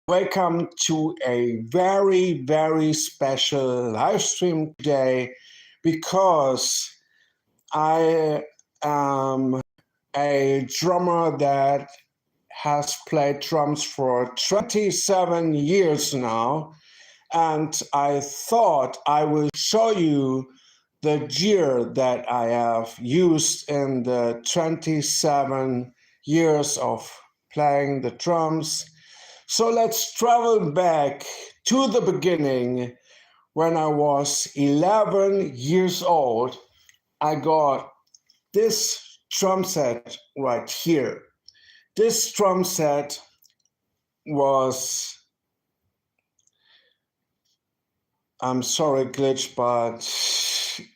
Welcome to a very, very special live stream today because I am a drummer that has played drums for 27 years now, and I thought I will show you the gear that I have used in the 27 years of playing the drums. So let's travel back to the beginning. When I was 11 years old, I got this drum set right here. This drum set was, I'm sorry, glitch, but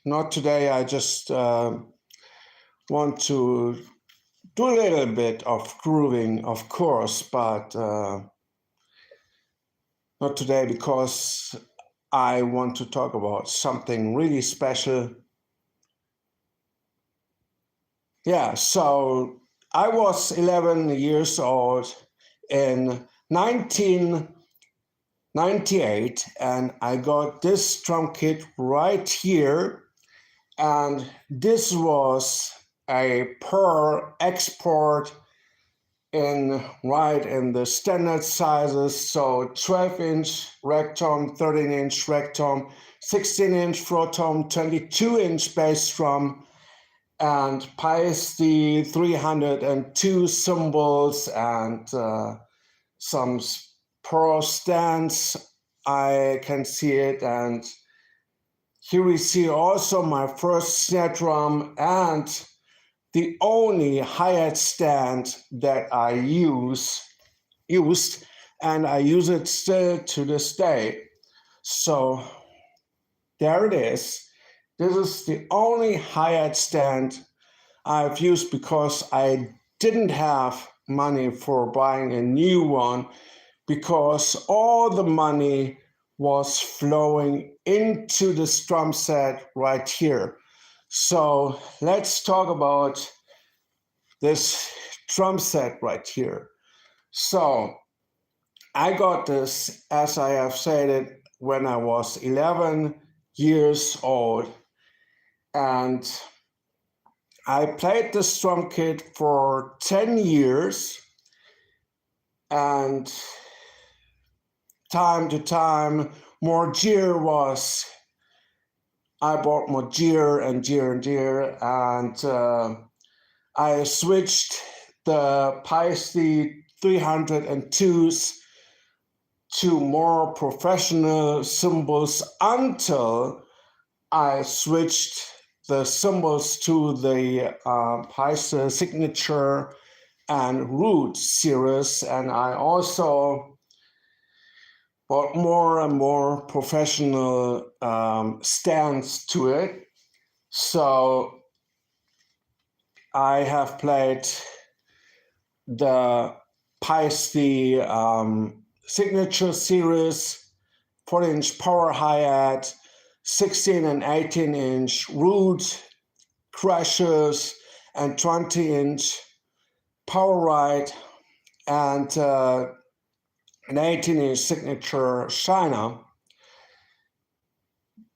not today. I just want to do a little bit of grooving, of course, but not today because I want to talk about something really special. Yeah, so I was 11 years old in 1998 and I got this drum kit right here, and this was a per export right in the standard sizes, so 12-inch rack tom, 13-inch rack tom, 16-inch floor tom, 22-inch bass drum, and Paiste 302 cymbals and some pearl stands. I can see it, and here we see also my first snare drum and the only hi-hat stand that I used, and I use it still to this day. So there it is. This is the only hi-hat stand I've used because I didn't have money for buying a new one, because all the money was flowing into this drum set right here. So let's talk about this drum set right here. So I got this, as I have said it, when I was 11 years old, and I played this drum kit for 10 years, and time to time more gear was, I bought more gear and I switched the Paiste 302s to more professional cymbals until I switched the cymbals to the Paiste Signature and Root series, and I also bought more and more professional stands to it. So I have played the Paiste Signature series, 40-inch power hi-hat, 16 and 18-inch root crashers, and 20-inch power ride, and an 18-inch signature shiner.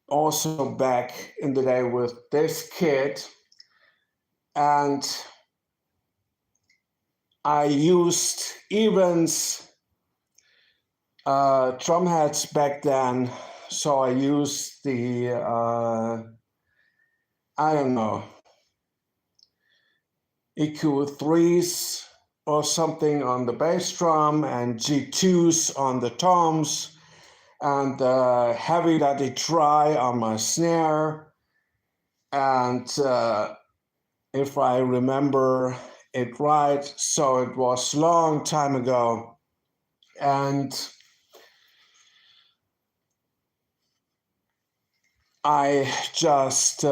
Also back in the day with this kit, and I used Evans drum heads back then, so I used the I don't know, EQ3s or something on the bass drum, and G2s on the toms, and heavy daddy dry on my snare. And if I remember it right, so it was a long time ago, and I just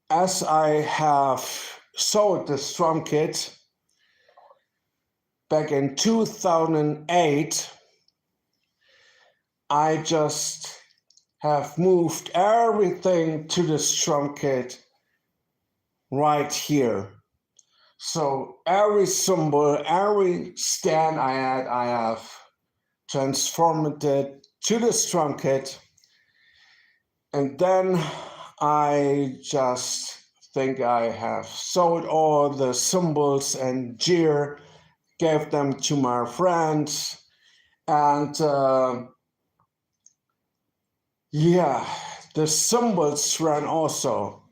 as I have sold this drum kit back in 2008, I just have moved everything to this drum kit right here. So every cymbal, every stand I had, I have transformed it to this drum kit. And then I just think I have sold all the cymbals and gear, gave them to my friends, and yeah, the cymbals ran also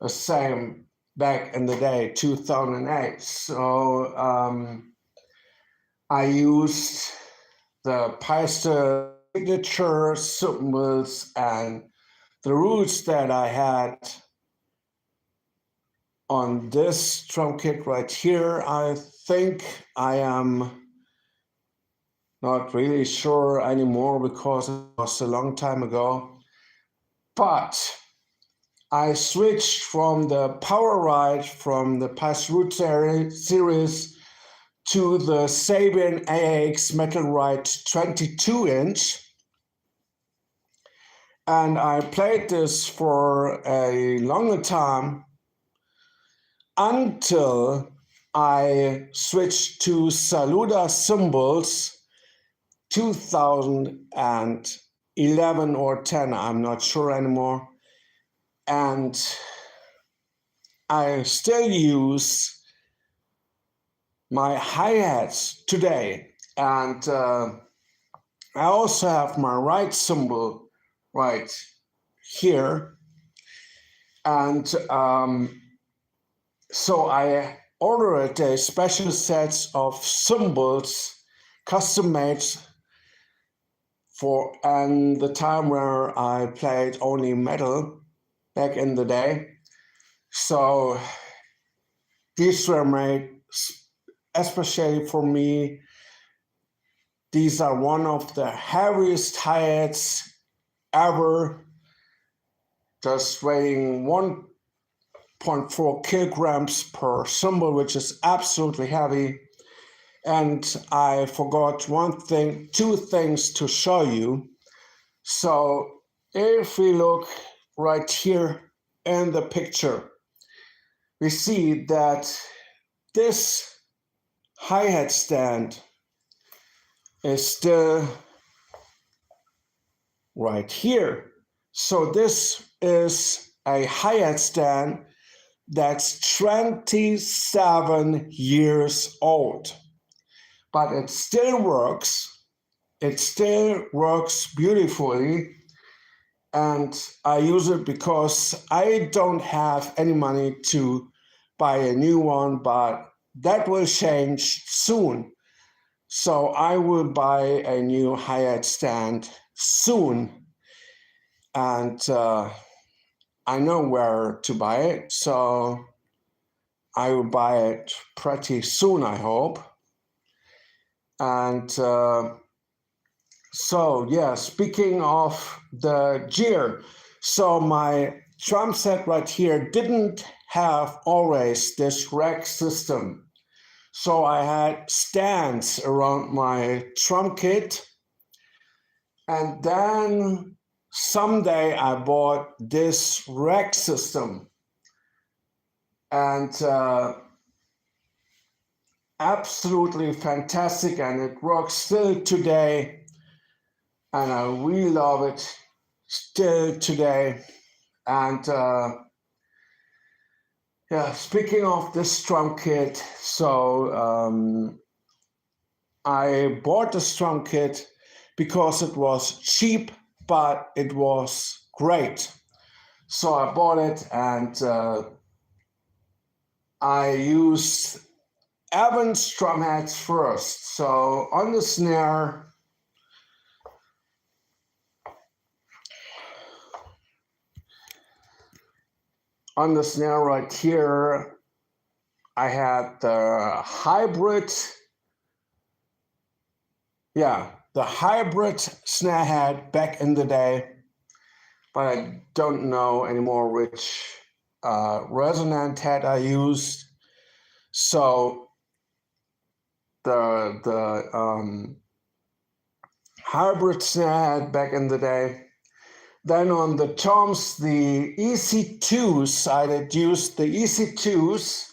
the same back in the day, 2008. So I used the Peister signature cymbals and the roots that I had on this drum kit right here. I think I am not really sure anymore because it was a long time ago. But I switched from the Power Ride from the Peister Root series to the Sabian AX Metal Ride 22-inch. And I played this for a longer time until I switched to Saluda cymbals 2011 or 10, I'm not sure anymore. And I still use my hi-hats today. And I also have my right cymbal right here. And so I ordered a special set of cymbals, custom made for the time where I played only metal back in the day. So these were made especially for me. These are one of the heaviest hi-hats ever, just weighing 1.4 kilograms per cymbal, which is absolutely heavy. And I forgot two things to show you. So if we look right here in the picture, we see that this hi-hat stand is still right here. So this is a hi-hat stand that's 27 years old, but it still works. It still works beautifully, and I use it because I don't have any money to buy a new one, but that will change soon. So I will buy a new hi-hat stand soon, and I know where to buy it, so I will buy it pretty soon, I hope. And so yeah, speaking of the gear, so my drum set right here didn't have always this rack system. So I had stands around my drum kit, and then someday I bought this rack system, and absolutely fantastic, and it works still today, and I really love it still today. And yeah, speaking of this drum kit, so I bought this drum kit because it was cheap, but it was great. So I bought it, and I used Evans drum heads first. So on the snare, right here, I had the hybrid, the hybrid snare head back in the day, but I don't know anymore which resonant head I used. So the hybrid snare head back in the day. Then on the toms, the EC2s, I had used the EC2s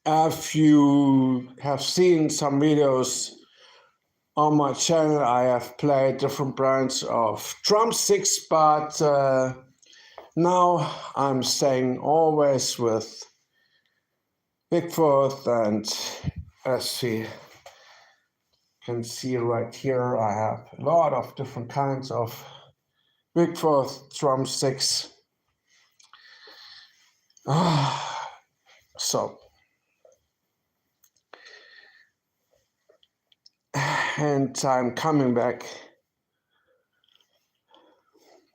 If you have seen some videos on my channel, I have played different brands of drumsticks, but now I'm staying always with Bigfoot, and as you can see right here, I have a lot of different kinds of Bigfoot drumsticks. So, and I'm coming back.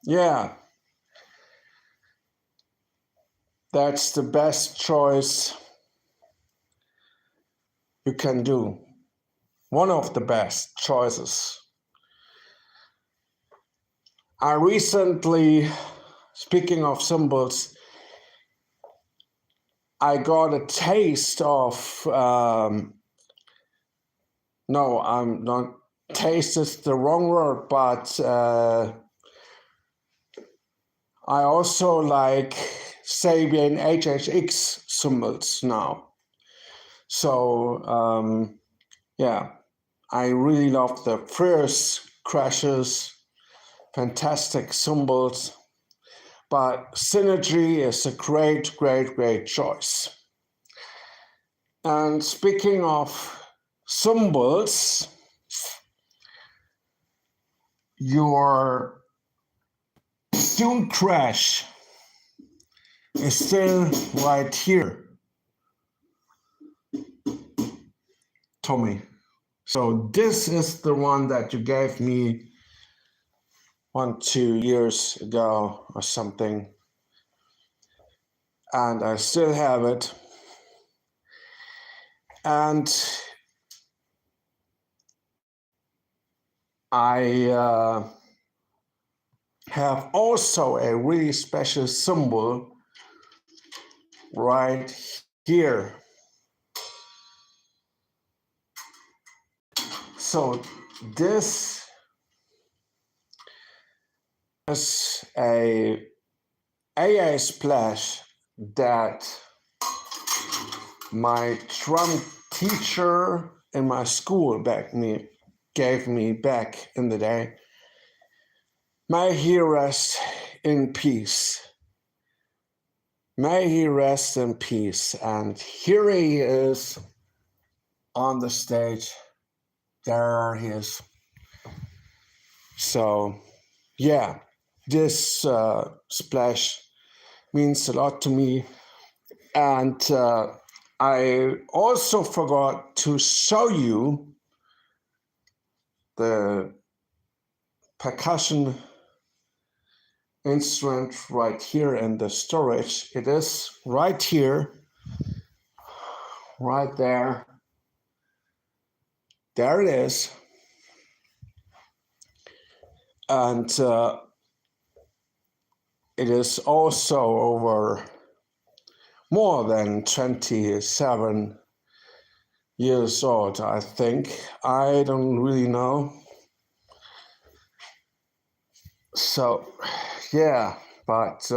Yeah, that's the best choice you can do. One of the best choices. I recently, speaking of cymbals, I got a taste of, no, I'm not, taste is the wrong word, but I also like Sabian HHX cymbals now. So, yeah, I really love the first crashes, fantastic cymbals, but Synergy is a great, great, great choice. And speaking of cymbals, your Tune Crash is still right here, Tommy. So this is the one that you gave me 1-2 years ago or something, and I still have it. And I have also a really special cymbal right here. So this is a AA splash that my drum teacher in my school gave me back in the day. May he rest in peace. May he rest in peace. And here he is on the stage. There he is. So, yeah, this splash means a lot to me. And I also forgot to show you the percussion instrument right here in the storage. It is right here, right there. There it is. And it is also over more than 27 years old, I think. I don't really know. So, yeah, but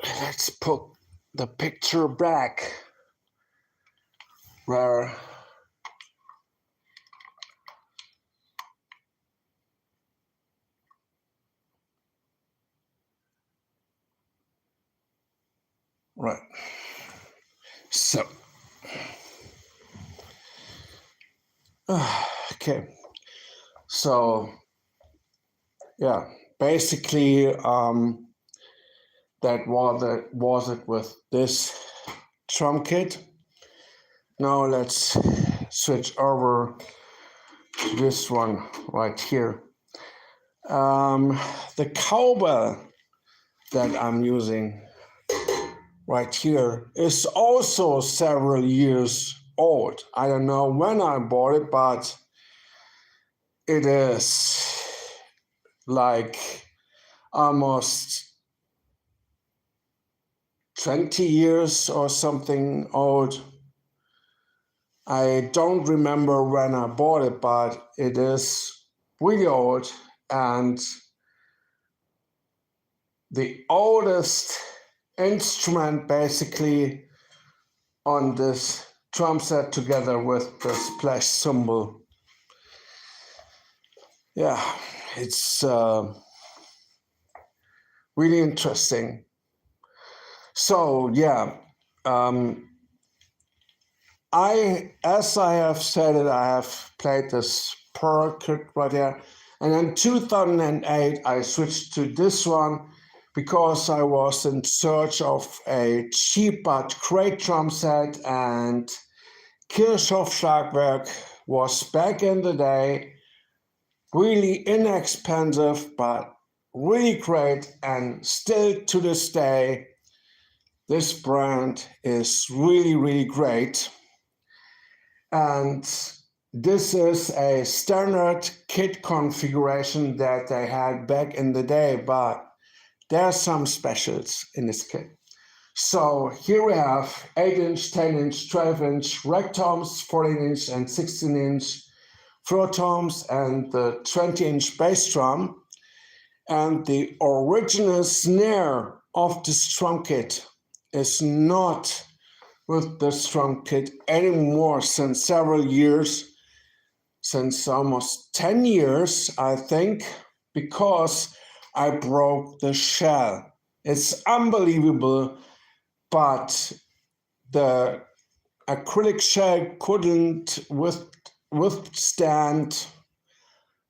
let's put the picture back where right. So, okay. So, yeah, basically, that was it with this drum kit. Now let's switch over to this one right here. The cowbell that I'm using right here is also several years old. I don't know when I bought it, but it is like almost 20 years or something old. I don't remember when I bought it, but it is really old. And the oldest instrument basically on this drum set together with the splash cymbal. Yeah, it's really interesting. So yeah, as I have said it, I have played this Pearl kit right here, and in 2008 I switched to this one because I was in search of a cheap but great drum set, and Kirchhoff Schlagwerk was back in the day really inexpensive but really great, and still to this day this brand is really great. And this is a standard kit configuration that they had back in the day, but there are some specials in this kit. So here we have 8-inch, 10-inch, 12-inch rack toms, 14-inch and 16-inch floor toms, and the 20-inch bass drum. And the original snare of this drum kit is not with this drum kit anymore since several years, since almost 10 years, I think, because I broke the shell. It's unbelievable, but the acrylic shell couldn't withstand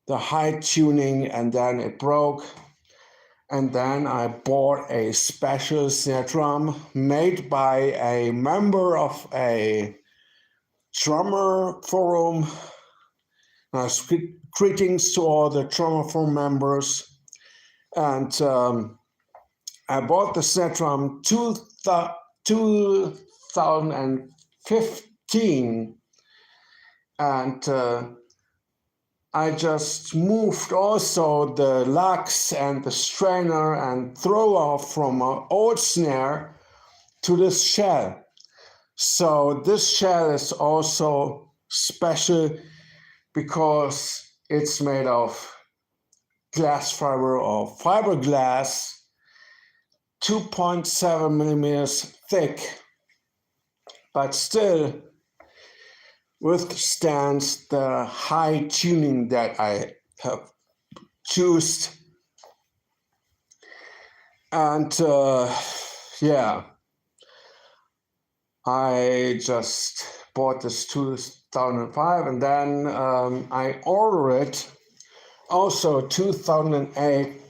the high tuning, and then it broke. And then I bought a special snare drum made by a member of a drummer forum. Greetings to all the drummer forum members. And I bought the snare drum 2015, and I just moved also the lugs and the strainer and throw off from an old snare to this shell. So this shell is also special because it's made of glass fiber or fiberglass, 2.7 millimeters thick, but still withstands the high tuning that I have chosen. And yeah, I just bought this 2005, and then I ordered it also 2008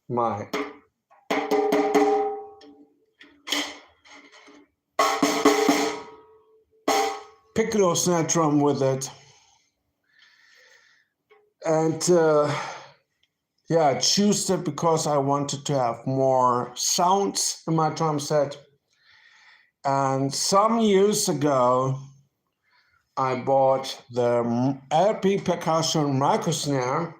my piccolo snare drum with it. And yeah, I chose it because I wanted to have more sounds in my drum set. And some years ago, I bought the LP percussion micro snare,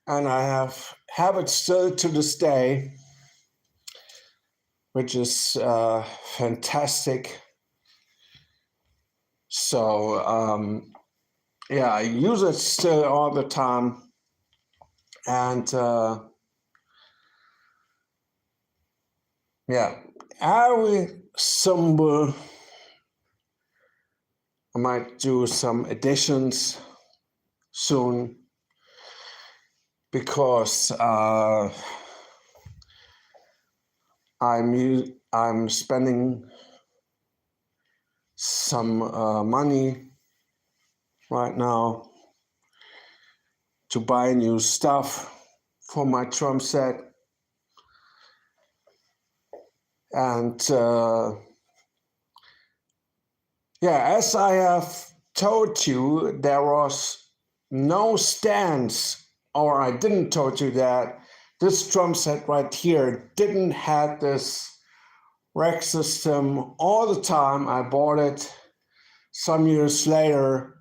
and I have it still to this day, which is fantastic. So yeah, I use it still all the time, and yeah, every cymbal I might do some additions soon, because I'm spending some money right now to buy new stuff for my drum set, and yeah, as I have told you, there was no stands, or I didn't told you that this drum set right here didn't have this rack system all the time. I bought it some years later.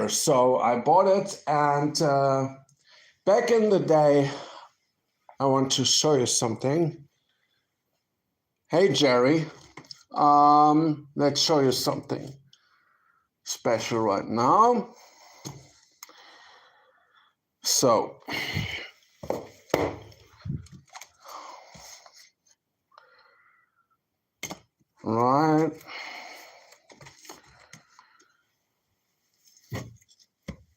So I bought it, and back in the day, I want to show you something. Hey Jerry, let's show you something special right now. So Right.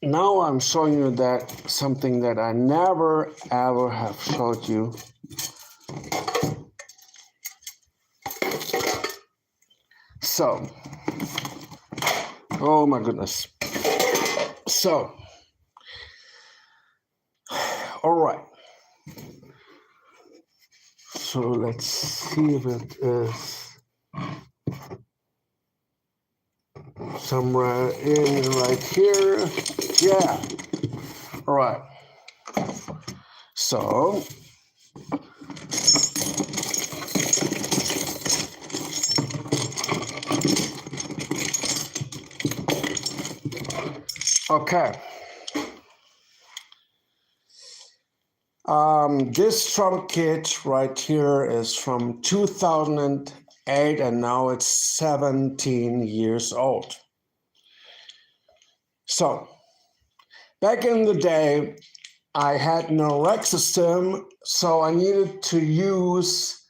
Now I'm showing you that something that I never ever have showed you. So, oh my goodness. So, all right. So let's see if it is somewhere in right here. Yeah. All right. So, okay. This drum kit right here is from 2008 and now it's 17 years old. So, back in the day, I had no rack system, so I needed to use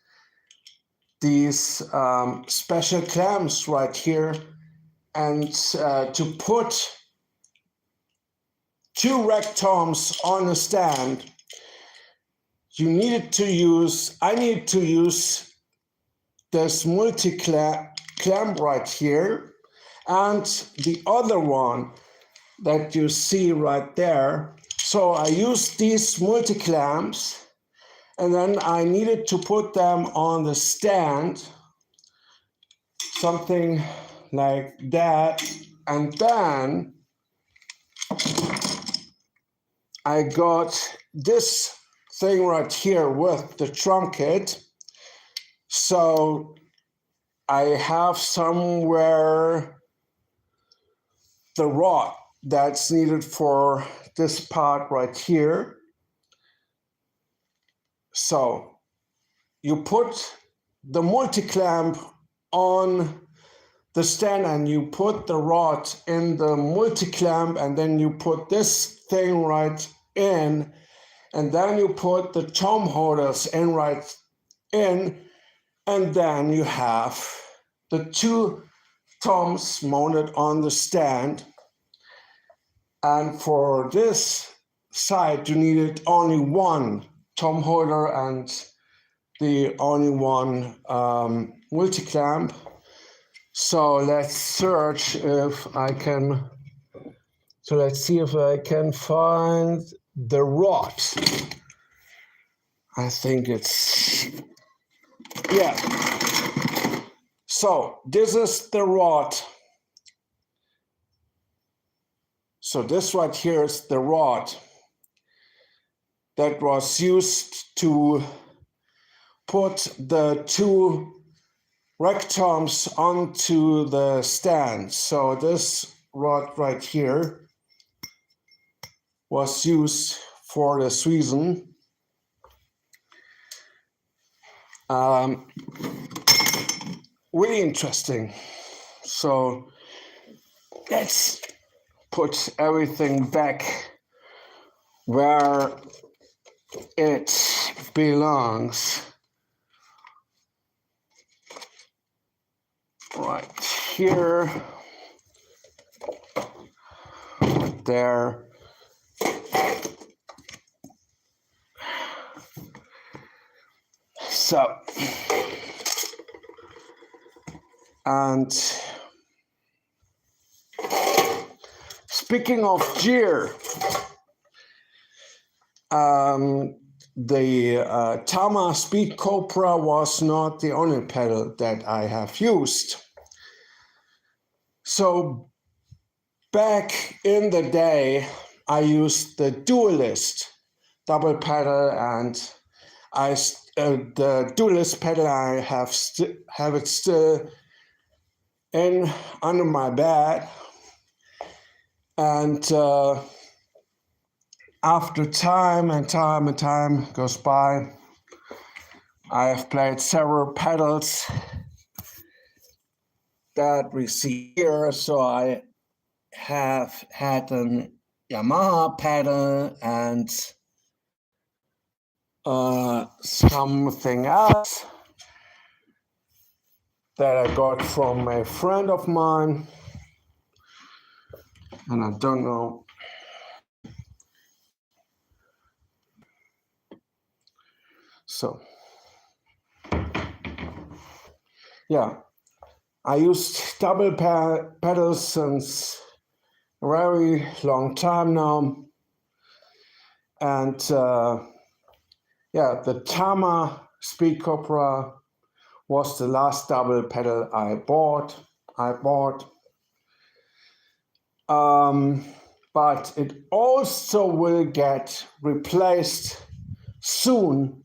these special clamps right here and to put two rack toms on a stand. I need to use this multi-clamp right here and the other one that you see right there. So I used these multi-clamps and then I needed to put them on the stand, something like that. And then I got this thing right here with the drum kit. So I have somewhere the rod that's needed for this part right here. So you put the multi-clamp on the stand and you put the rod in the multi-clamp and then you put this thing right in and then you put the tom holders in right in and then you have the two toms mounted on the stand. And for this side, you needed only one tom holder and the only one multi-clamp. So let's search if I can. So let's see if I can find the rod. I think it's, yeah. So this is the rod. So this right here is the rod that was used to put the two rack toms onto the stand. So this rod right here was used for this reason. Really interesting. So let's put everything back where it belongs. Right here, right there. So, and speaking of gear, the Tama Speed Cobra was not the only pedal that I have used. So back in the day, I used the Duelist double pedal, and the Duelist pedal I have it still in under my bed, and after time and time goes by, I have played several pedals that we see here. So I have had an Yamaha pedal and something else that I got from a friend of mine, and I don't know. So, yeah, I used double pedals since a very long time now, and yeah, the Tama Speed Cobra was the last double pedal I bought. But it also will get replaced soon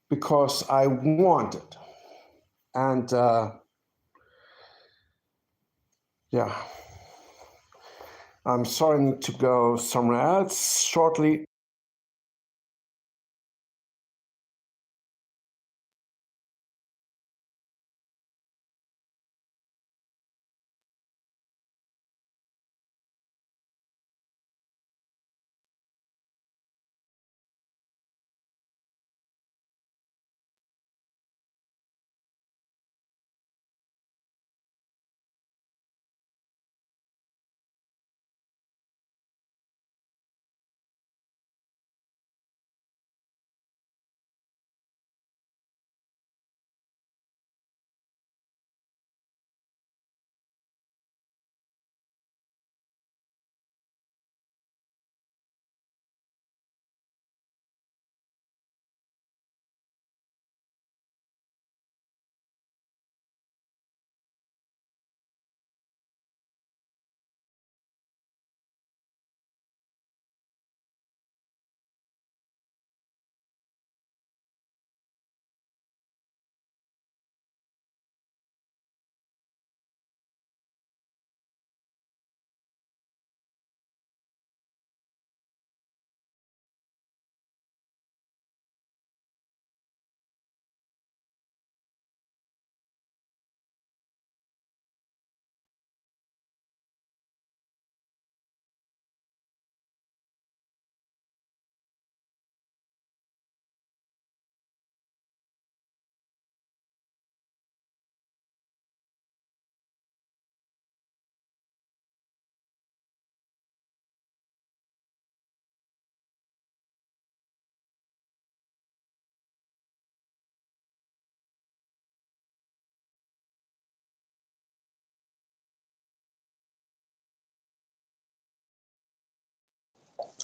because I want it. And yeah, I'm sorry, I need to go somewhere else shortly.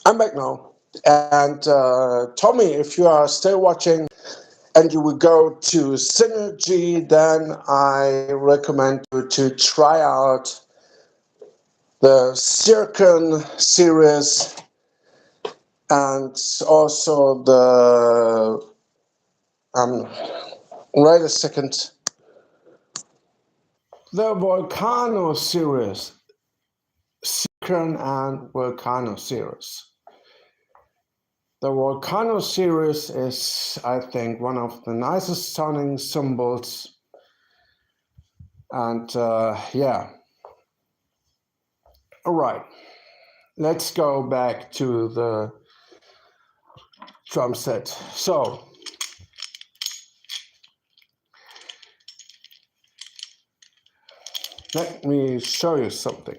I'm back now. And Tommy, if you are still watching and you will go to Synergy, then I recommend you to try out the Circon series and also the wait a second, the Volcano series, Circon and Volcano series. The Volcano series is, I think, one of the nicest sounding cymbals, and yeah. All right, let's go back to the drum set. So let me show you something.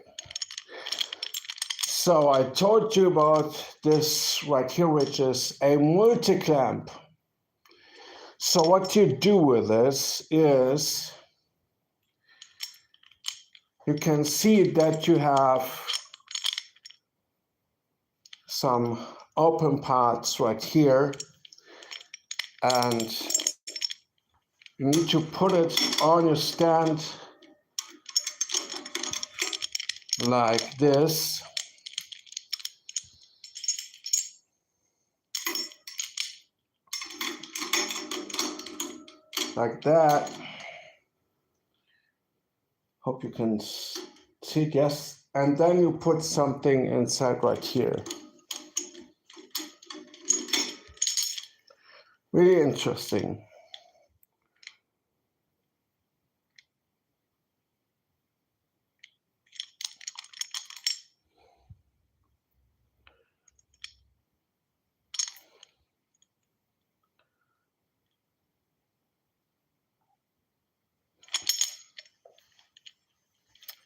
So I told you about this right here, which is a multi-clamp. So what you do with this is you can see that you have some open parts right here, and you need to put it on your stand like this. Like that. Hope you can see, yes. And then you put something inside right here. Really interesting.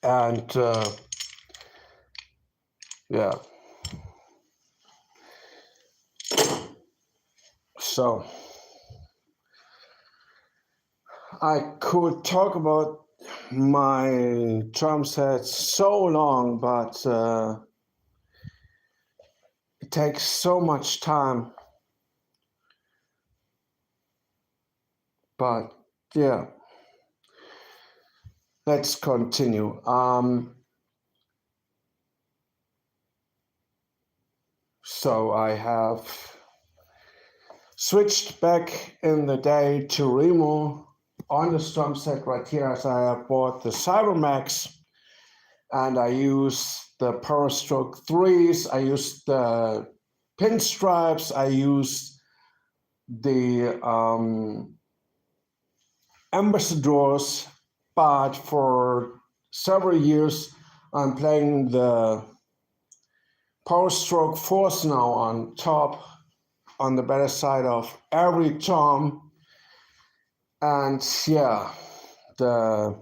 And yeah, so I could talk about my drum sets so long, but it takes so much time. But yeah, let's continue. So I have switched back in the day to Remo on this drum set right here, as I have bought the Cybermax, and I use the Power Stroke 3s, I use the pinstripes, I use the ambassadors, but for several years I'm playing the Power Stroke 4s now on top, on the better side of every tom. And yeah, the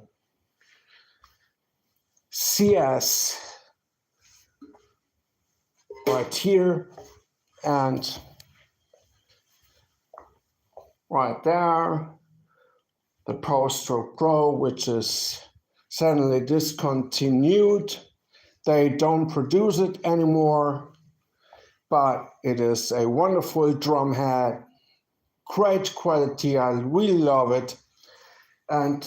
CS right here and right there, the Power Stroke Pro, which is suddenly discontinued. They don't produce it anymore, but it is a wonderful drum head, great quality. I really love it. And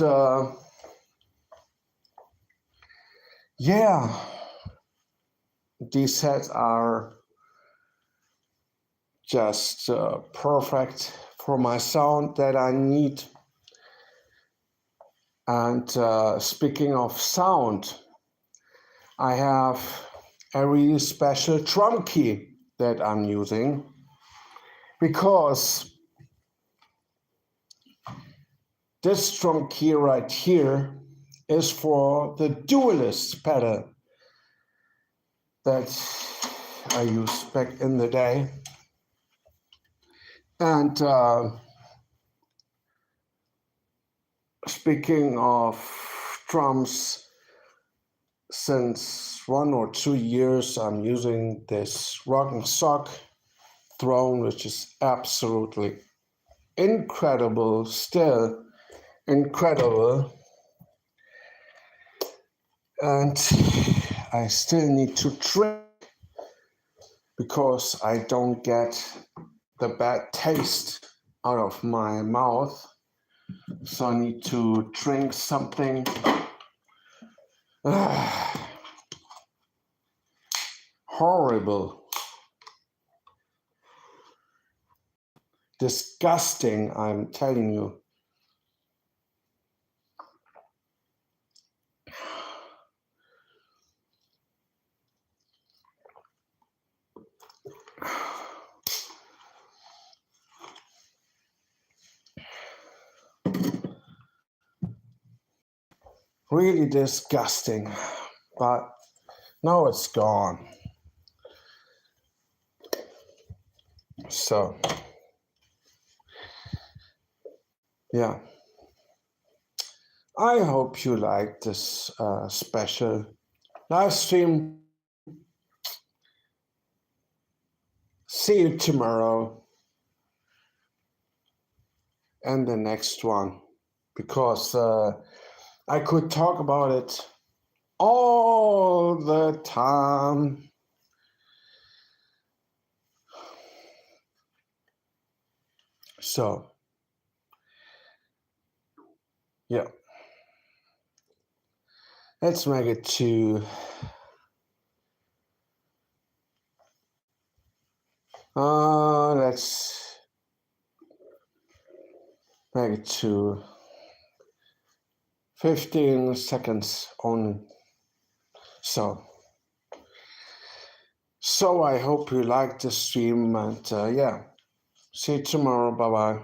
yeah, these heads are just perfect for my sound that I need. And speaking of sound, I have a really special drum key that I'm using, because this drum key right here is for the dualist pedal that I used back in the day. And speaking of drums, since 1 or 2 years I'm using this Rock and Sock throne, which is absolutely incredible, still incredible. And I still need to drink because I don't get the bad taste out of my mouth. So I need to drink something. Horrible. Disgusting, I'm telling you. Really disgusting, but now it's gone. So, yeah. I hope you like this special live stream. See you tomorrow and the next one, because I could talk about it all the time. So, yeah. Let's make it to let's make it to 15 seconds only. So I hope you liked the stream, and yeah, see you tomorrow. Bye bye.